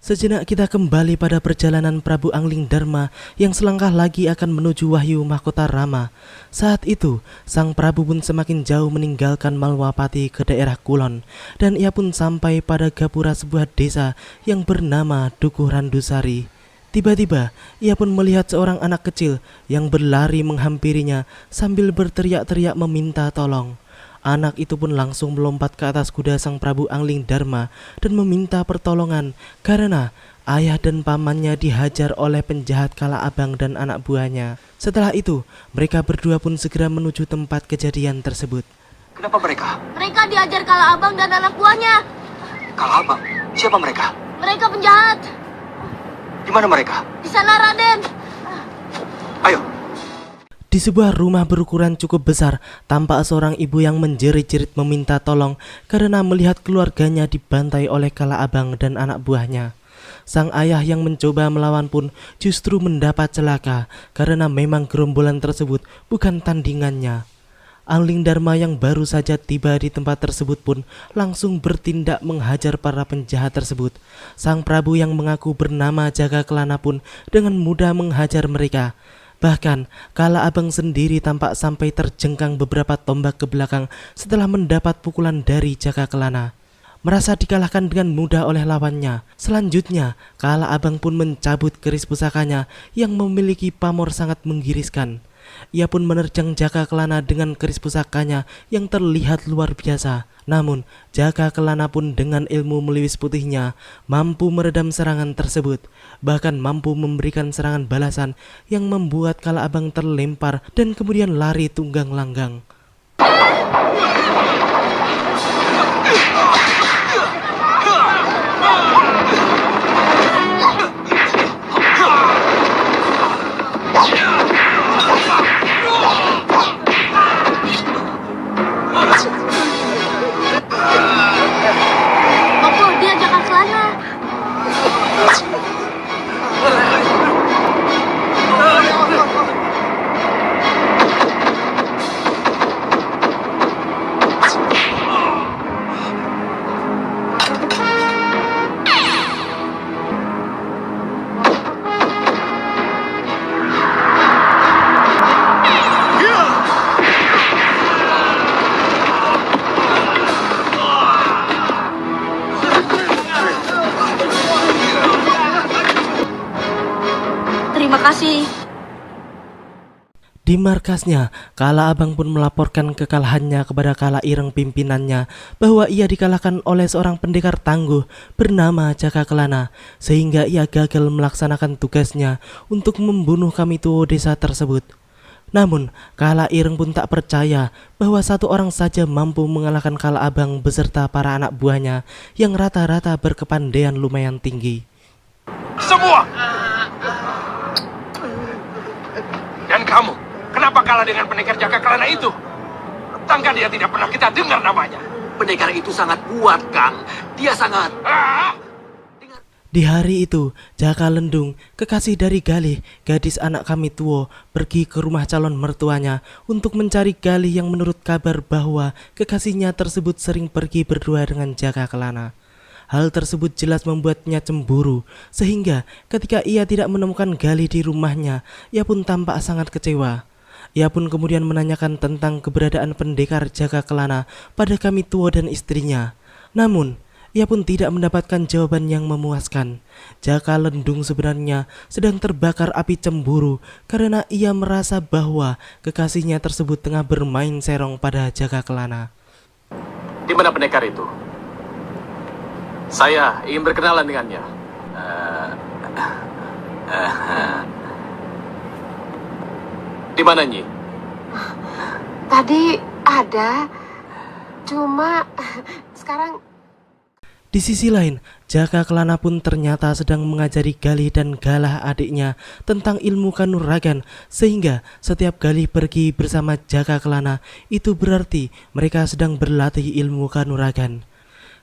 Sejenak kita kembali pada perjalanan Prabu Angling Darma yang selangkah lagi akan menuju Wahyu Mahkota Rama. Saat itu, sang Prabu pun semakin jauh meninggalkan Malwapati ke daerah Kulon, dan ia pun sampai pada gapura sebuah desa yang bernama Dukuh Randusari. Tiba-tiba, ia pun melihat seorang anak kecil yang berlari menghampirinya sambil berteriak-teriak meminta tolong. Anak itu pun langsung melompat ke atas kuda sang Prabu Angling Darma dan meminta pertolongan karena ayah dan pamannya dihajar oleh penjahat Kala Abang dan anak buahnya. Setelah itu, mereka berdua pun segera menuju tempat kejadian tersebut. Kenapa mereka? Mereka diajar Kala Abang dan anak buahnya. Kala Abang? Siapa mereka? Mereka penjahat. Di mana mereka? Di sana, Raden. Ayo. Di sebuah rumah berukuran cukup besar, tampak seorang ibu yang menjerit-jerit meminta tolong karena melihat keluarganya dibantai oleh Kala Abang dan anak buahnya. Sang ayah yang mencoba melawan pun justru mendapat celaka karena memang gerombolan tersebut bukan tandingannya. Angling Darma yang baru saja tiba di tempat tersebut pun langsung bertindak menghajar para penjahat tersebut. Sang Prabu yang mengaku bernama Jaga Kelana pun dengan mudah menghajar mereka. Bahkan, Kala Abang sendiri tampak sampai terjengkang beberapa tombak ke belakang setelah mendapat pukulan dari Jaga Kelana. Merasa dikalahkan dengan mudah oleh lawannya. Selanjutnya, Kala Abang pun mencabut keris pusakanya yang memiliki pamor sangat menggiriskan. Ia pun menerjang Jaga Kelana dengan keris pusakanya yang terlihat luar biasa. Namun, Jaga Kelana pun dengan ilmu meliwis putihnya mampu meredam serangan tersebut. Bahkan mampu memberikan serangan balasan yang membuat Kala Abang terlempar dan kemudian lari tunggang langgang. Bopo, dia Jaga Kelana. Terima kasih. Di markasnya, Kala Abang pun melaporkan kekalahannya kepada Kala Ireng pimpinannya bahwa ia dikalahkan oleh seorang pendekar tangguh bernama Jaga Kelana, sehingga ia gagal melaksanakan tugasnya untuk membunuh Kamituo desa tersebut. Namun, Kala Ireng pun tak percaya bahwa satu orang saja mampu mengalahkan Kala Abang beserta para anak buahnya yang rata-rata berkepandaian lumayan tinggi. Semua! Dan kamu, kenapa kalah dengan pendekar Jaga Kelana itu? Tangga dia tidak pernah kita dengar namanya. Pendekar itu sangat kuat, Kang. Dia sangat... Ah! Di hari itu, Jaka Lendung, kekasih dari Galih, gadis anak Kamituo, pergi ke rumah calon mertuanya untuk mencari Galih yang menurut kabar bahwa kekasihnya tersebut sering pergi berdua dengan Jaga Kelana. Hal tersebut jelas membuatnya cemburu, sehingga ketika ia tidak menemukan Galih di rumahnya, ia pun tampak sangat kecewa. Ia pun kemudian menanyakan tentang keberadaan pendekar Jaga Kelana pada Kamituo dan istrinya. Namun, ia pun tidak mendapatkan jawaban yang memuaskan. Jaka Lendung sebenarnya sedang terbakar api cemburu karena ia merasa bahwa kekasihnya tersebut tengah bermain serong pada Jaga Kelana. Di mana pendekar itu? Saya ingin berkenalan dengannya. Di mana, Nyi? Tadi ada, cuma sekarang... Di sisi lain, Jaka Kelana pun ternyata sedang mengajari Galih dan Galah adiknya tentang ilmu kanuragan, sehingga setiap Galih pergi bersama Jaka Kelana itu berarti mereka sedang berlatih ilmu kanuragan.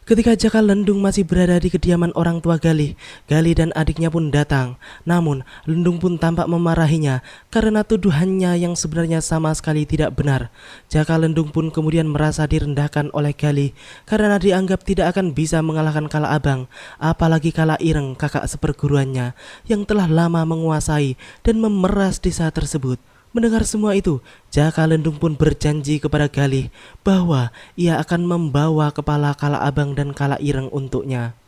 Ketika Jaka Lendung masih berada di kediaman orang tua Galih, Galih dan adiknya pun datang. Namun, Lendung pun tampak memarahinya karena tuduhannya yang sebenarnya sama sekali tidak benar. Jaka Lendung pun kemudian merasa direndahkan oleh Galih karena dianggap tidak akan bisa mengalahkan Kala Abang, apalagi Kala Ireng, kakak seperguruannya, yang telah lama menguasai dan memeras desa tersebut. Mendengar semua itu, Jaka Lendung pun berjanji kepada Galih bahwa ia akan membawa kepala Kala Abang dan Kala Ireng untuknya.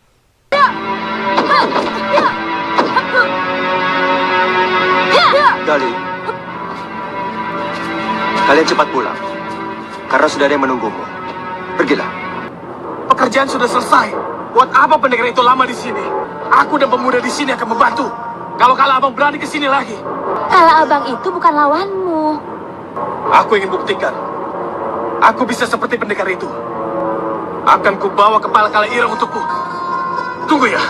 Galih, kalian cepat pulang, karena sudah ada yang menunggumu. Pergilah. Pekerjaan sudah selesai. Buat apa pendekar itu lama di sini? Aku dan pemuda di sini akan membantu. Kalau Kala Abang berani ke sini lagi, Kala Abang itu bukan lawanmu. aku ingin buktikan. Aku bisa seperti pendekar itu. Akan kubawa kepala Kala Ireng untukmu. Tunggu ya.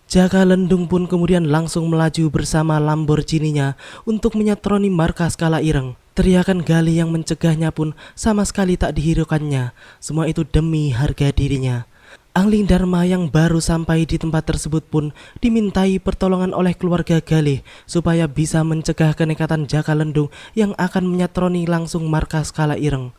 Jaka Lendung pun kemudian langsung melaju bersama Lamborghini-nya untuk menyatroni markas Kala Ireng. Teriakan Galih yang mencegahnya pun sama sekali tak dihiraukannya. Semua itu demi harga dirinya. Angling Dharma yang baru sampai di tempat tersebut pun dimintai pertolongan oleh keluarga Galih supaya bisa mencegah kenekatan Jaka Lendung yang akan menyatroni langsung markas Kala Ireng.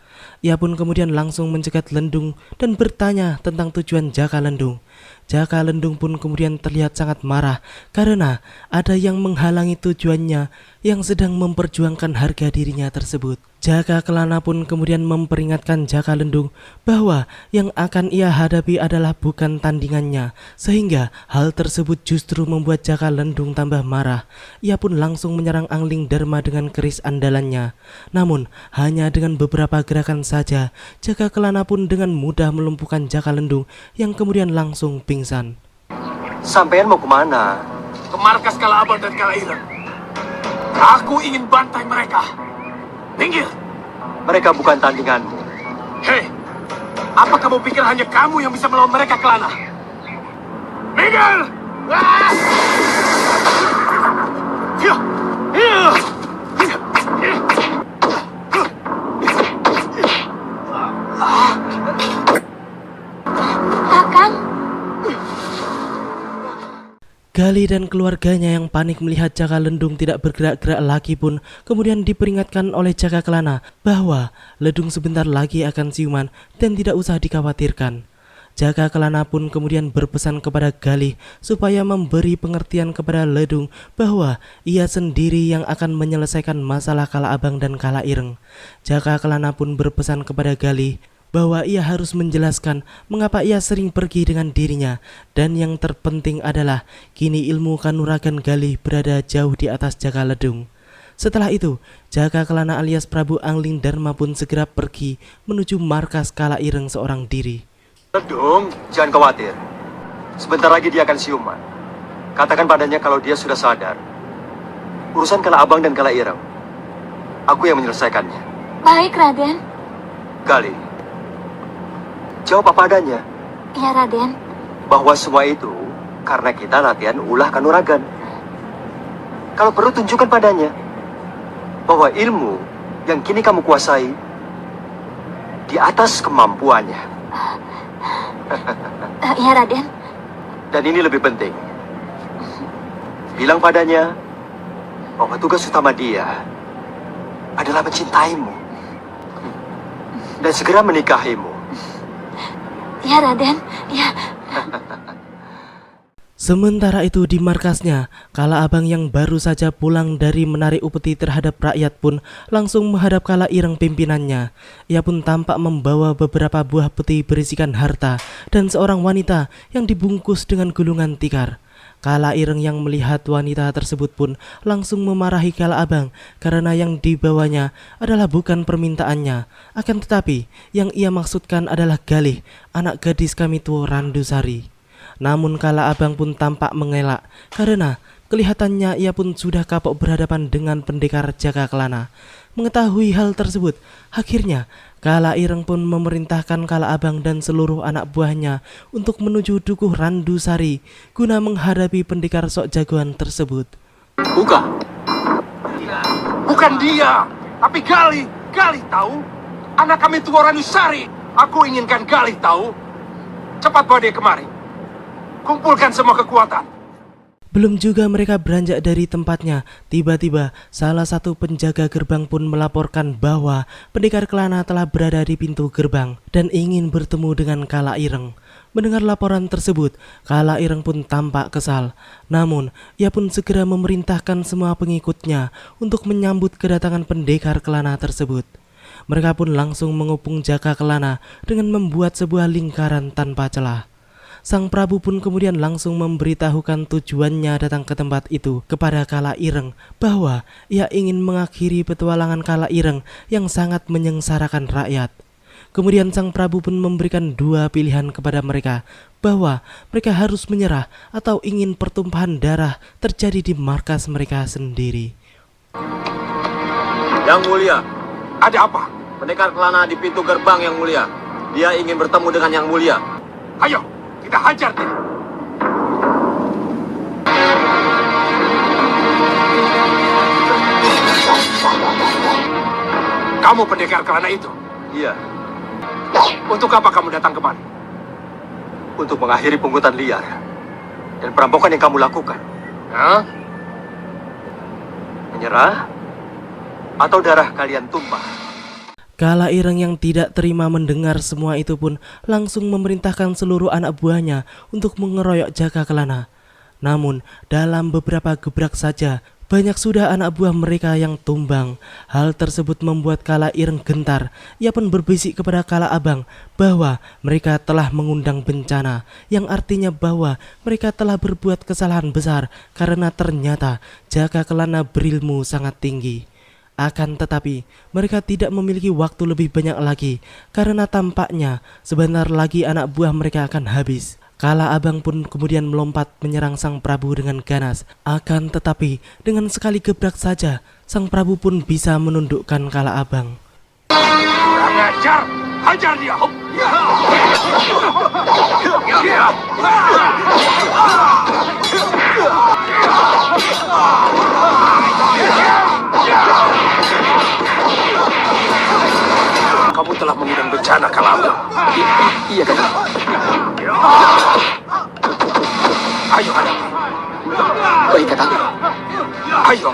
Ia pun kemudian langsung mencegat Lendung dan bertanya tentang tujuan Jaka Lendung. Jaka Lendung pun kemudian terlihat sangat marah karena ada yang menghalangi tujuannya yang sedang memperjuangkan harga dirinya tersebut. Jaka Kelana pun kemudian memperingatkan Jaka Lendung bahwa yang akan ia hadapi adalah bukan tandingannya, sehingga hal tersebut justru membuat Jaka Lendung tambah marah. Ia pun langsung menyerang Angling Dharma dengan keris andalannya. Namun hanya dengan beberapa gerakan saja, Jaka Kelana pun dengan mudah melumpuhkan Jaka Lendung yang kemudian langsung pingsan. Sampean mau kemana? Ke markas Kala Abang dan Kala Ireng. Aku ingin bantai mereka. Minggir. Mereka bukan tandinganmu. Hei, apa kamu pikir hanya kamu yang bisa melawan mereka, Kelana? Minggir! Ah! Hiya! Hiya! Kakang, Galih dan keluarganya yang panik melihat Jaka Lendung tidak bergerak-gerak lagi pun kemudian diperingatkan oleh Jaka Kelana bahwa Lendung sebentar lagi akan siuman dan tidak usah dikhawatirkan. Jaka Kelana pun kemudian berpesan kepada Galih supaya memberi pengertian kepada Lendung bahwa ia sendiri yang akan menyelesaikan masalah Kala Abang dan Kala Ireng. Jaka Kelana pun berpesan kepada Galih bahwa ia harus menjelaskan mengapa ia sering pergi dengan dirinya, dan yang terpenting adalah kini ilmu kanuragan Galih berada jauh di atas Jaka Lendung. Setelah itu, Jaka Kelana alias Prabu Angling Dharma pun segera pergi menuju markas Kala Ireng seorang diri. Lendung, jangan khawatir. Sebentar lagi dia akan siuman. Katakan padanya kalau dia sudah sadar. Urusan Kala Abang dan Kala Ireng, aku yang menyelesaikannya. baik Raden. Galih, jawab apa adanya, Ya Raden. bahwa semua itu karena kita latihan ulah kanuragan. Kalau perlu tunjukkan padanya bahwa ilmu yang kini kamu kuasai di atas kemampuannya. Ya Raden. Dan ini lebih penting, bilang padanya bahwa tugas utama dia adalah mencintaimu dan segera menikahimu. Ya Raden. Ya. Sementara itu di markasnya, Kala Abang yang baru saja pulang dari menarik upeti terhadap rakyat pun langsung menghadap Kala Ireng pimpinannya. Ia pun tampak membawa beberapa buah peti berisikan harta dan seorang wanita yang dibungkus dengan gulungan tikar. Kala Ireng yang melihat wanita tersebut pun langsung memarahi Kala Abang karena yang dibawanya adalah bukan permintaannya, akan tetapi yang ia maksudkan adalah Galih, anak gadis kami tua Randusari. Namun Kala Abang pun tampak mengelak karena kelihatannya ia pun sudah kapok berhadapan dengan pendekar Jaka Kelana. Mengetahui hal tersebut, akhirnya Kala Ireng pun memerintahkan Kala Abang dan seluruh anak buahnya untuk menuju Dukuh Randusari guna menghadapi pendekar sok jagoan tersebut. Buka. Bukan dia, tapi Galih. Galih tahu? Anak kami tua Ranusari. Aku inginkan Galih tahu. Cepat bawa dia kemari. Kumpulkan semua kekuatan. Belum juga mereka beranjak dari tempatnya, tiba-tiba salah satu penjaga gerbang pun melaporkan bahwa pendekar Kelana telah berada di pintu gerbang dan ingin bertemu dengan Kala Ireng. Mendengar laporan tersebut, Kala Ireng pun tampak kesal. Namun, ia pun segera memerintahkan semua pengikutnya untuk menyambut kedatangan pendekar Kelana tersebut. Mereka pun langsung mengepung Jaka Kelana dengan membuat sebuah lingkaran tanpa celah. Sang Prabu pun kemudian langsung memberitahukan tujuannya datang ke tempat itu kepada Kala Ireng bahwa ia ingin mengakhiri petualangan Kala Ireng yang sangat menyengsarakan rakyat. Kemudian sang Prabu pun memberikan dua pilihan kepada mereka bahwa mereka harus menyerah atau ingin pertumpahan darah terjadi di markas mereka sendiri. Yang mulia, Ada apa? pendekar Kelana di pintu gerbang yang mulia. Dia ingin bertemu dengan yang mulia. Ayo, kita hajar dia. Kamu pendekar Kelana itu? Iya, Untuk apa kamu datang kemari? untuk mengakhiri pungutan liar dan perampokan yang kamu lakukan. Hah? Menyerah atau darah kalian tumpah? Kala Ireng yang tidak terima mendengar semua itu pun langsung memerintahkan seluruh anak buahnya untuk mengeroyok Jaka Kelana. Namun dalam beberapa gebrak saja banyak sudah anak buah mereka yang tumbang. Hal tersebut membuat Kala Ireng gentar. Ia pun berbisik kepada Kala Abang bahwa mereka telah mengundang bencana, yang artinya bahwa mereka telah berbuat kesalahan besar karena ternyata Jaka Kelana berilmu sangat tinggi. Akan tetapi mereka tidak memiliki waktu lebih banyak lagi karena tampaknya sebentar lagi anak buah mereka akan habis. Kala Abang pun kemudian melompat menyerang sang Prabu dengan ganas. Akan tetapi dengan sekali gebrak saja sang Prabu pun bisa menundukkan Kala Abang. Kurang ajar! Hajar dia! Hop! Kamu telah mengundang bencana, Kalabang. Iya kan? Ayo, hadapi. Baik Kakang. Ayo.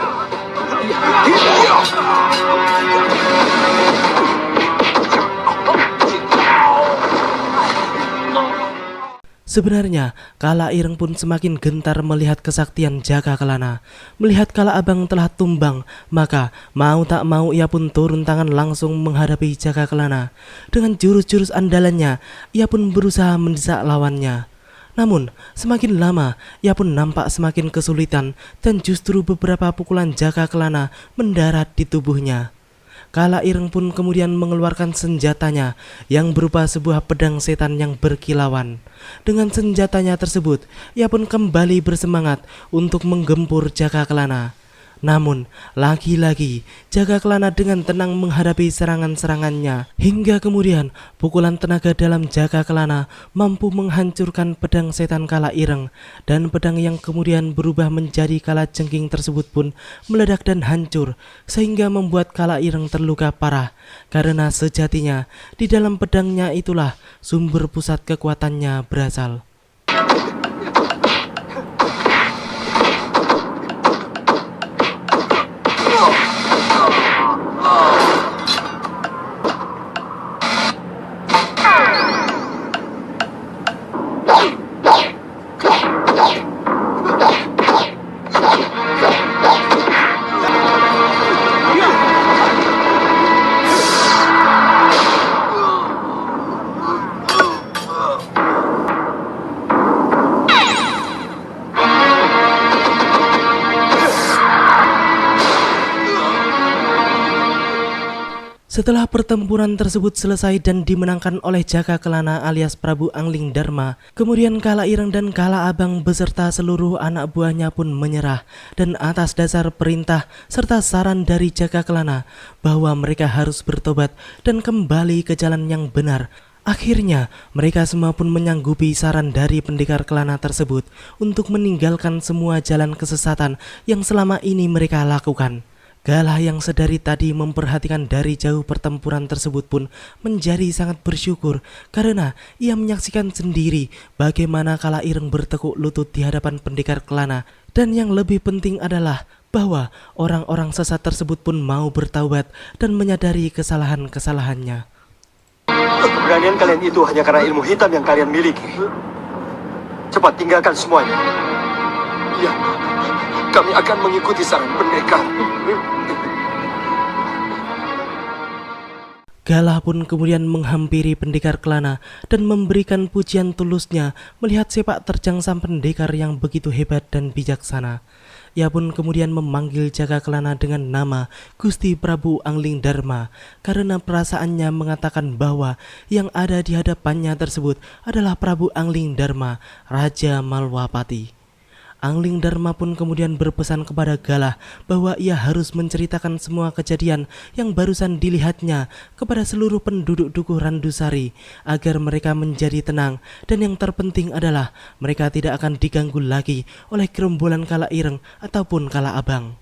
Sebenarnya Kala Ireng pun semakin gentar melihat kesaktian Jaka Kelana. Melihat Kala Abang telah tumbang, maka mau tak mau ia pun turun tangan langsung menghadapi Jaka Kelana. Dengan jurus-jurus andalannya, ia pun berusaha mendesak lawannya. Namun semakin lama ia pun nampak semakin kesulitan dan justru beberapa pukulan Jaka Kelana mendarat di tubuhnya. Kala Ireng pun kemudian mengeluarkan senjatanya yang berupa sebuah pedang setan yang berkilauan. Dengan senjatanya tersebut, ia pun kembali bersemangat untuk menggempur Jaka Kelana. Namun, lagi-lagi Jaka Kelana dengan tenang menghadapi serangan-serangannya. Hingga kemudian pukulan tenaga dalam Jaka Kelana mampu menghancurkan pedang setan Kala Ireng. Dan pedang yang kemudian berubah menjadi kala jengking tersebut pun meledak dan hancur, sehingga membuat Kala Ireng terluka parah. Karena sejatinya di dalam pedangnya itulah sumber pusat kekuatannya berasal. Setelah pertempuran tersebut selesai dan dimenangkan oleh Jaka Kelana alias Prabu Angling Dharma, kemudian Kala Ireng dan Kala Abang beserta seluruh anak buahnya pun menyerah, dan atas dasar perintah serta saran dari Jaka Kelana bahwa mereka harus bertobat dan kembali ke jalan yang benar. Akhirnya mereka semua pun menyanggupi saran dari pendekar Kelana tersebut untuk meninggalkan semua jalan kesesatan yang selama ini mereka lakukan. Galah yang sedari tadi memperhatikan dari jauh pertempuran tersebut pun menjadi sangat bersyukur karena ia menyaksikan sendiri bagaimana Kala Ireng bertekuk lutut di hadapan pendekar Kelana, dan yang lebih penting adalah bahwa orang-orang sesat tersebut pun mau bertaubat dan menyadari kesalahan-kesalahannya. Keberanian kalian itu hanya karena ilmu hitam yang kalian miliki. Cepat tinggalkan semuanya. Ya, kami akan mengikuti saran pendekar. Galah pun kemudian menghampiri pendekar Kelana dan memberikan pujian tulusnya melihat sepak terjang sang pendekar yang begitu hebat dan bijaksana. Ia pun kemudian memanggil Jaga Kelana dengan nama Gusti Prabu Angling Dharma karena perasaannya mengatakan bahwa yang ada di hadapannya tersebut adalah Prabu Angling Dharma, Raja Malwapati. Angling Dharma pun kemudian berpesan kepada Galah bahwa ia harus menceritakan semua kejadian yang barusan dilihatnya kepada seluruh penduduk Dukuh Randusari agar mereka menjadi tenang, dan yang terpenting adalah mereka tidak akan diganggu lagi oleh gerombolan Kala Ireng ataupun Kala Abang.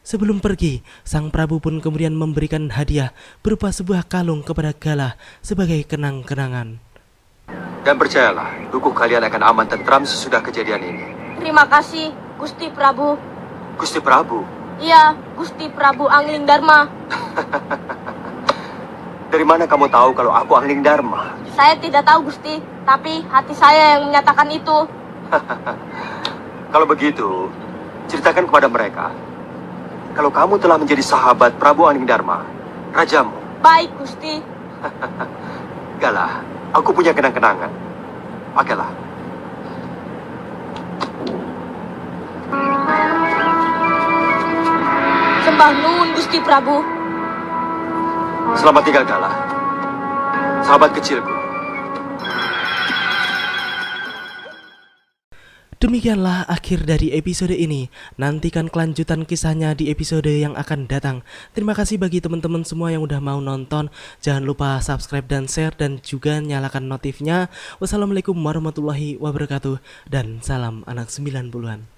Sebelum pergi, sang Prabu pun kemudian memberikan hadiah berupa sebuah kalung kepada Galah sebagai kenang-kenangan. Dan percayalah, Dukuh kalian akan aman tentram sesudah kejadian ini. Terima kasih, Gusti Prabu. Gusti Prabu, Iya, Gusti Prabu Angling Dharma. dari mana kamu tahu kalau aku Angling Dharma? Saya tidak tahu, Gusti, tapi hati saya yang menyatakan itu. Kalau begitu, ceritakan kepada mereka kalau kamu telah menjadi sahabat Prabu Angling Dharma, rajamu. Baik, Gusti. Galah, aku punya kenang-kenangan. Pakailah. Sembah nuwun, Gusti Prabu. Selamat tinggal, Galah. Sahabat kecilku. Demikianlah akhir dari episode ini. Nantikan kelanjutan kisahnya di episode yang akan datang. Terima kasih bagi teman-teman semua yang udah mau nonton. Jangan lupa subscribe dan share dan juga nyalakan notifnya. Wassalamualaikum warahmatullahi wabarakatuh dan salam anak 90-an.